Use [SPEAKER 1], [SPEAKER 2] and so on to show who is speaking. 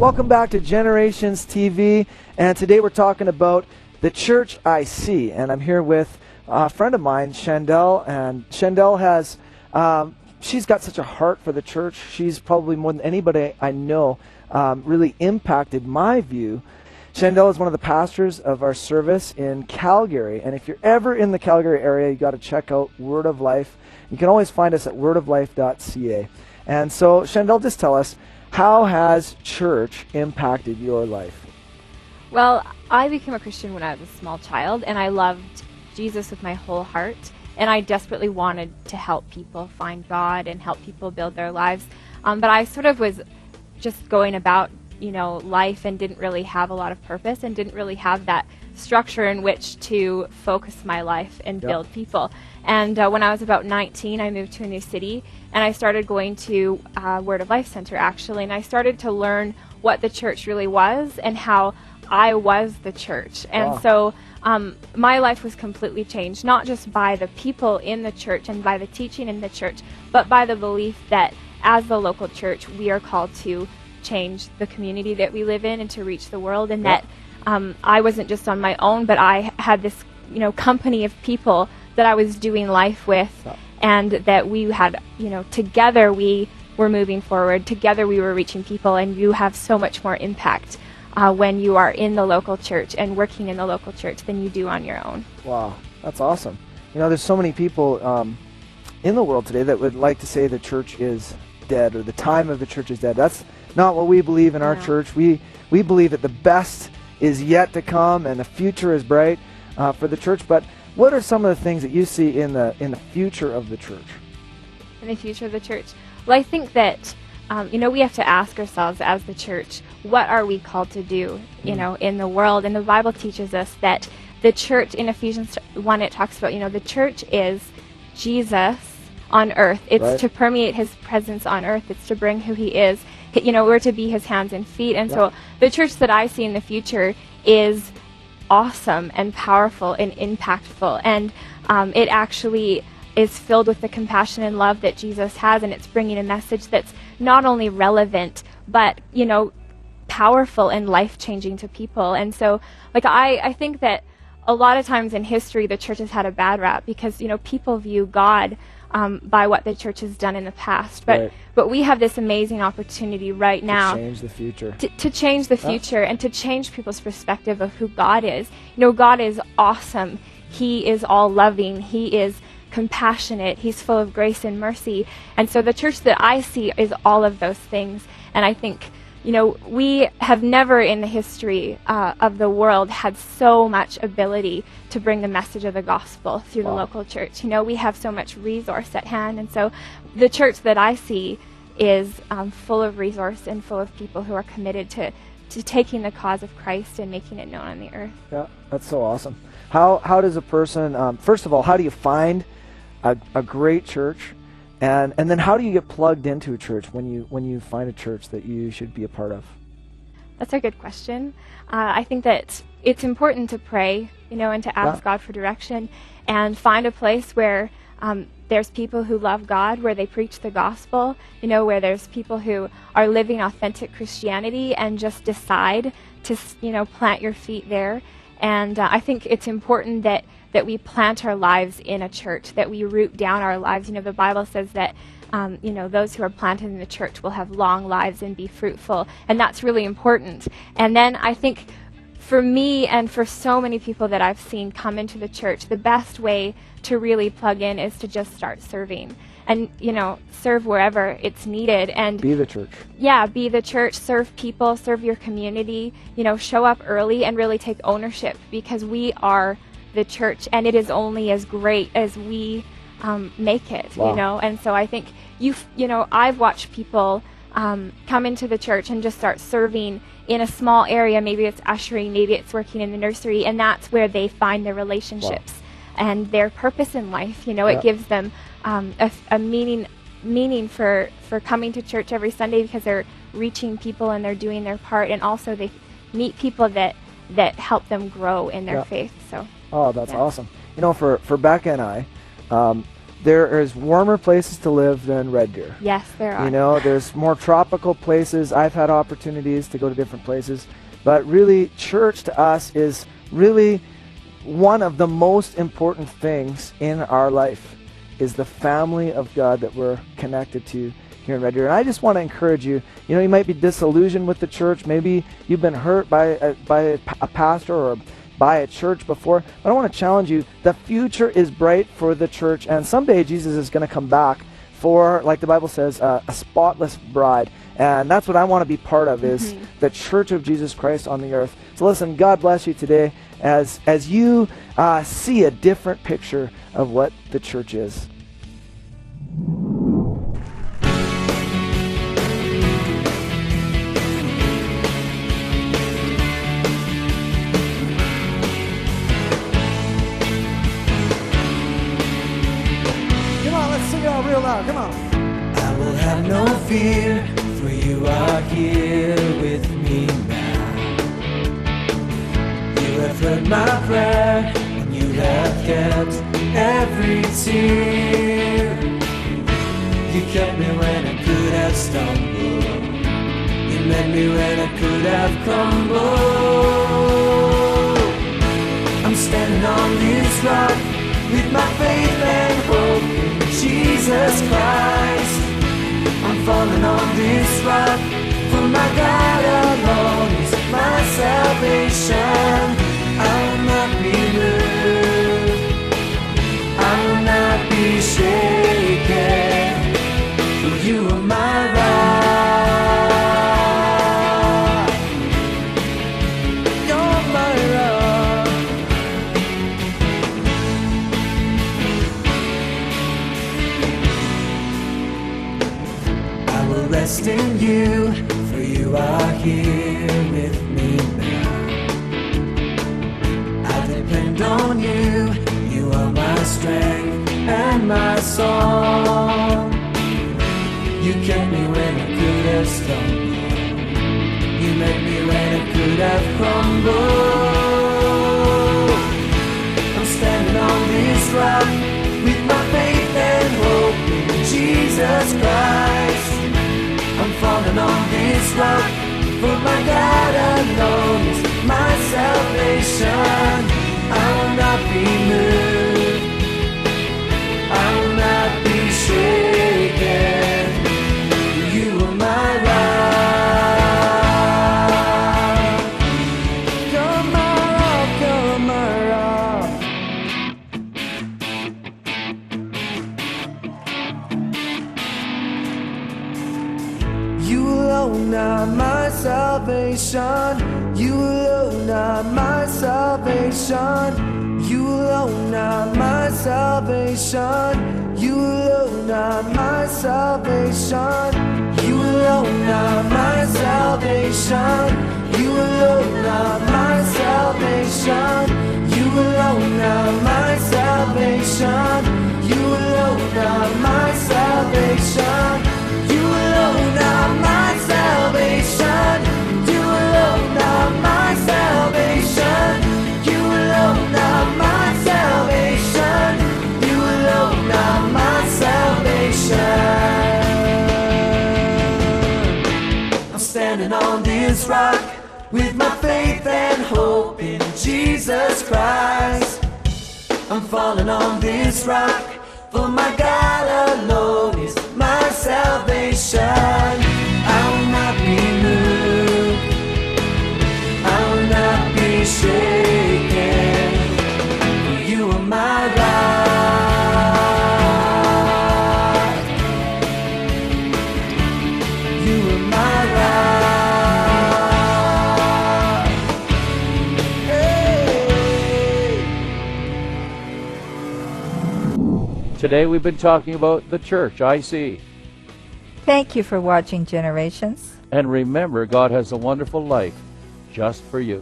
[SPEAKER 1] Welcome back to Generations TV, and today we're talking about the church I see, and I'm here with a friend of mine, Shandell, and Shandell has, she's got such a heart for the church. She's probably more than anybody I know really impacted my view. Shandell is one of the pastors of our service in Calgary, and if you're ever in the Calgary area, you got to check out Word of Life. You can always find us at wordoflife.ca. And so, Shandell, just tell us, how has church impacted your life?
[SPEAKER 2] Well, I became a Christian when I was a small child, and I loved Jesus with my whole heart, and I desperately wanted to help people find God and help people build their lives. But I sort of was just going about, life and didn't really have a lot of purpose and didn't really have that structure in which to focus my life and build people. And when I was about 19, I moved to a new city, and I started going to Word of Life Center, actually, and I started to learn what the church really was and how I was the church. And so my life was completely changed, not just by the people in the church and by the teaching in the church, but by the belief that as the local church, we are called to change the community that we live in and to reach the world, and that I wasn't just on my own, but I had this, company of people that I was doing life with, and that we had, together we were moving forward, together we were reaching people, and you have so much more impact when you are in the local church and working in the local church than you do on your own.
[SPEAKER 1] Wow, that's awesome. There's so many people in the world today that would like to say the church is dead, or the time of the church is dead. That's not what we believe in our church. We believe that the best is yet to come and the future is bright for the church. But what are some of the things that you see in the future of the church?
[SPEAKER 2] In the future of the church? Well, I think that we have to ask ourselves as the church, what are we called to do, in the world? And the Bible teaches us that the church, in Ephesians 1, it talks about, the church is Jesus on earth. It's to permeate his presence on earth. It's to bring who he is. We're to be his hands and feet. And so the church that I see in the future is awesome and powerful and impactful. And it actually is filled with the compassion and love that Jesus has, and it's bringing a message that's not only relevant, but, powerful and life-changing to people. And so, I think that a lot of times in history, the church has had a bad rap because, people view God by what the church has done in the past. But we have this amazing opportunity right now
[SPEAKER 1] to change the future.
[SPEAKER 2] To change the future and to change people's perspective of who God is. God is awesome. He is all-loving. He is compassionate. He's full of grace and mercy. And so the church that I see is all of those things. And I think, we have never in the history of the world had so much ability to bring the message of the gospel through the local church. We have so much resource at hand. And so the church that I see is full of resource and full of people who are committed to taking the cause of Christ and making it known on the earth. Yeah,
[SPEAKER 1] that's so awesome. How does a person, first of all, how do you find a great church? And then how do you get plugged into a church when you find a church that you should be a part of?
[SPEAKER 2] That's a good question. I think that it's important to pray, and to ask God for direction, and find a place where there's people who love God, where they preach the gospel, where there's people who are living authentic Christianity and just decide to, plant your feet there. And I think it's important that we plant our lives in a church, that we root down our lives. The Bible says that, those who are planted in the church will have long lives and be fruitful. And that's really important. And then I think for me and for so many people that I've seen come into the church, the best way to really plug in is to just start serving. And, serve wherever it's needed. And
[SPEAKER 1] be the church.
[SPEAKER 2] Yeah, be the church. Serve people, serve your community, show up early and really take ownership, because we are the church, and it is only as great as we make it, And so I think I've watched people come into the church and just start serving in a small area. Maybe it's ushering, maybe it's working in the nursery, and that's where they find their relationships and their purpose in life. It gives them a meaning for coming to church every Sunday, because they're reaching people and they're doing their part, and also they meet people that help them grow in their faith. So
[SPEAKER 1] that's awesome. For Becca and I, there is warmer places to live than Red Deer.
[SPEAKER 2] Yes, there are.
[SPEAKER 1] You know, there's more tropical places. I've had opportunities to go to different places. But really, church to us is really one of the most important things in our life, is the family of God that we're connected to here in Red Deer. And I just want to encourage you, you know, you might be disillusioned with the church. Maybe you've been hurt by a pastor or by a church before. But I want to challenge you, the future is bright for the church. And someday Jesus is going to come back for, like the Bible says, a spotless bride. And that's what I want to be part of, is the church of Jesus Christ on the earth. So listen, God bless you today as you see a different picture of what the church is. Come on, let's sing it out real loud. Come on.
[SPEAKER 3] I will have no fear, for you are here with me now. You have heard my prayer, and you have kept every tear. You kept me when I could have stumbled. You met me when I could have crumbled. I'm standing on this rock with my faith and hope in Jesus Christ. I'm falling on this rock, for my God alone is my salvation. I will not be moved, I will not be shaken, for you are my rock. You're my rock. I will rest in you, for you are here with me now. I depend on you, you are my strength and my song. You kept me when I could have stumbled. You met me when I could have crumbled. I'm standing on this rock with my faith and hope in Jesus Christ. I'm falling on this rock, for my God alone is my salvation. I will not be moved, I will not be shaken. You are my rock. You're my rock, you're my rock. You alone are my salvation. You alone are my salvation. You alone are my salvation. You alone are my salvation. You alone are my salvation. You alone are my salvation. You alone are my salvation. You alone are my salvation. You alone are my salvation. You alone are my salvation. You alone are my salvation. You alone are my salvation. I'm standing on this rock with my faith and hope in Jesus Christ. I'm falling on this rock, for my God alone is my salvation. I will not be moved, I will not be shaken, for you are my rock. You are my rock. Hey.
[SPEAKER 4] Today we've been talking about the church, IC.
[SPEAKER 5] Thank you for watching Generations.
[SPEAKER 4] And remember, God has a wonderful life just for you.